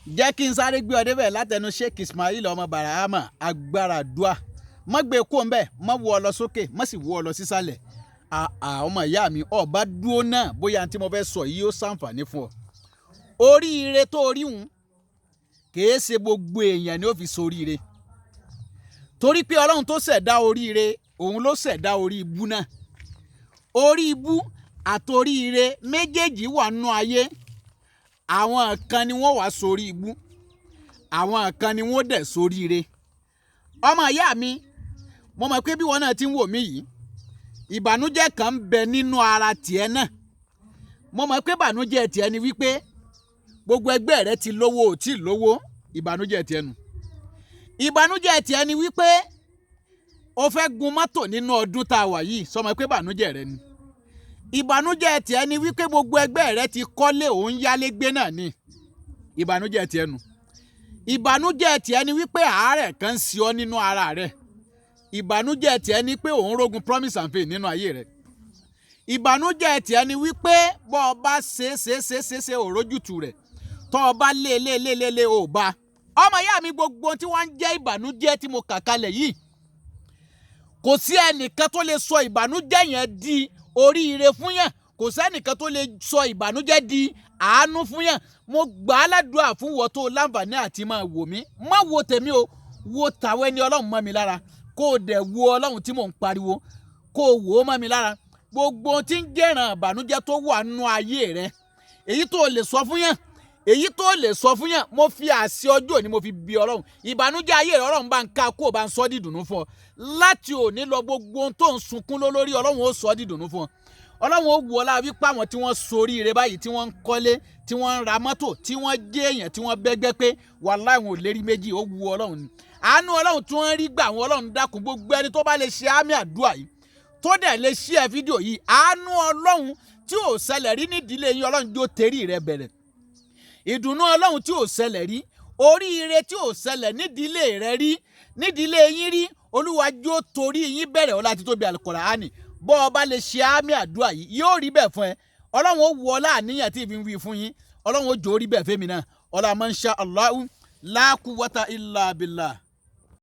jẹ́ kí n sáré gbé ọ débẹ̀ látẹnu Sheikh Ismail ọmọ Barahama agbára Adua má gbé kó ń bẹ̀ má wọ́ ọ lọ sókè má sì wọ́ ọ lọ sísàlẹ̀ ọmọ ìyá mi ọba dúró náà bóyá tí mo fẹ́ sọ yìí ó ṣàǹfààní fún ọ. Oríire tó rí hùn kìí ṣe gbogbo èèyàn ni ó fi soríire, torí pé Ọlọ́run tó ṣẹ̀dá oríire òun ló ṣẹ̀dá orí ibú náà. Orí ibú àtoríire méjèèjì wà nínú ayé. Àwọn kan ni wọ́n wá sórí ibú, àwọn kan ni wọ́n dẹ̀ sóríire. Ọmọ ìyá mi, mo mọ̀ pé bí wọn náà ti ń wò mí yìí, ìbànújẹ́ kan ń bẹ nínú ara tiẹ̀ náà. Mo mọ̀ pé ìbànújẹ́ tiẹ̀ ni wípé gbogbo ẹgbẹ́ rẹ ti lówó ò tí ì lówó, ìbànújẹ́ tiẹ̀ nù. Ìbànújẹ́ tiẹ̀ ni wípé o fẹ́ gun mọ́tò nínú ọdún tá a wà yìí, sọ ma pé ìbànújẹ́ rẹ ni. Ìbànújẹ́ tiẹ̀ ni wípé gbogbo ẹgbẹ́ rẹ ti kọ́lé òun yálé gbé náà ni, ìbànújẹ́ tiẹ̀ nù. Ìbànújẹ́ tiẹ̀ ni wípé àárẹ̀ kan ń ṣe ọ́ nínú ara rẹ. Ìbànújẹ́ tiẹ̀ ni pé òun rógun promise and faith nínú ayé rẹ. Ìbànújẹ́ tiẹ̀ ni wípé bọ́ ọ bá ṣe òrójútu rẹ̀, tọ́ ọ bá lé ò bá. Ọmọ ìyá mi, gbogbo tí wọ́n ń jẹ́ ìbànújẹ́ tí mo kà kalẹ̀ yìí, kò sí ẹnìkan tó lè sọ ìbànújẹ́ yẹn di oríire fún yàn, kò sí ẹnìkan tó lè sọ ìbànújẹ́ di àánú fún yàn. Mo gbà á ládùúrà fún wọ́n tó láǹfààní àti máa wò mí, má wo tèmi o, wo tàwọn ẹni Ọlọ́run mọ́ mi lára, kó o dẹ̀ wo Ọlọ́run tí mò ń pariwo, kó o wò ó mọ́ mi lára. Gbogbo tí ń jẹ́ràn ìbànújẹ́ tó wà nínú ayé rẹ, èyí tó lè sọ fún yàn, èyí tó lè sọ fún yàn, mo fi àṣẹ ọjọ́ ni mo fi bí Ọlọ́run. Ìbànújẹ́ ayé rẹ Ọlọ́run bá ń ká kó o bá ń sọ dídùnú fún ọ. Láti òní lọ, gbogbo ohun tó ń sunkún lórí Ọlọ́run ó sọ dídùnú fún ọ. Ọlọ́run ó wù ọ́ lára wípé àwọn tí wọ́n soríire báyìí, tí wọ́n ń kọ́lé, tí wọ́n ń ra mọ́tò, tí wọ́n jẹ́ èèyàn, tí wọ́n bẹ́gbẹ́ pé wàláhì wọn ò lérí méjì, ó wù Ọlọ́run ni. Àánú Ọlọ́run tí wọ́n rí gbà wọn, Ọlọ́run dákun gbogbo ẹni tó bá lè ṣe àmì àdúrà yìí, tó dẹ̀ lè share fídíò yìí, àánú Ọlọ́run tí ò ṣẹlẹ̀ rí nídìílé yín, Ọlọ́run jó tẹ̀rí rẹ bẹ̀rẹ̀. Ìdùnnú Ọlọ́run tí ò ṣẹlẹ̀ rí, oríire tí ò ṣẹlẹ̀ nídìílé rẹ rí, nídìílé yín rí, Olúwa jó torí yín bẹ̀rẹ̀ ọlá tí tóbi Al-Qur'ani. Bọ́ ọ bá lè ṣe àmì àdúrà yìí, yóò rí bẹ́ẹ̀ fún ẹ. Ọlọ́run ó wù ọ́ láàníyàn tí ìfi ń wí fún yín, Ọlọ́run ó jó rí bẹ́ẹ̀ fẹ́mi náà. Ọlá man sha Allahu la quwwata illa billah.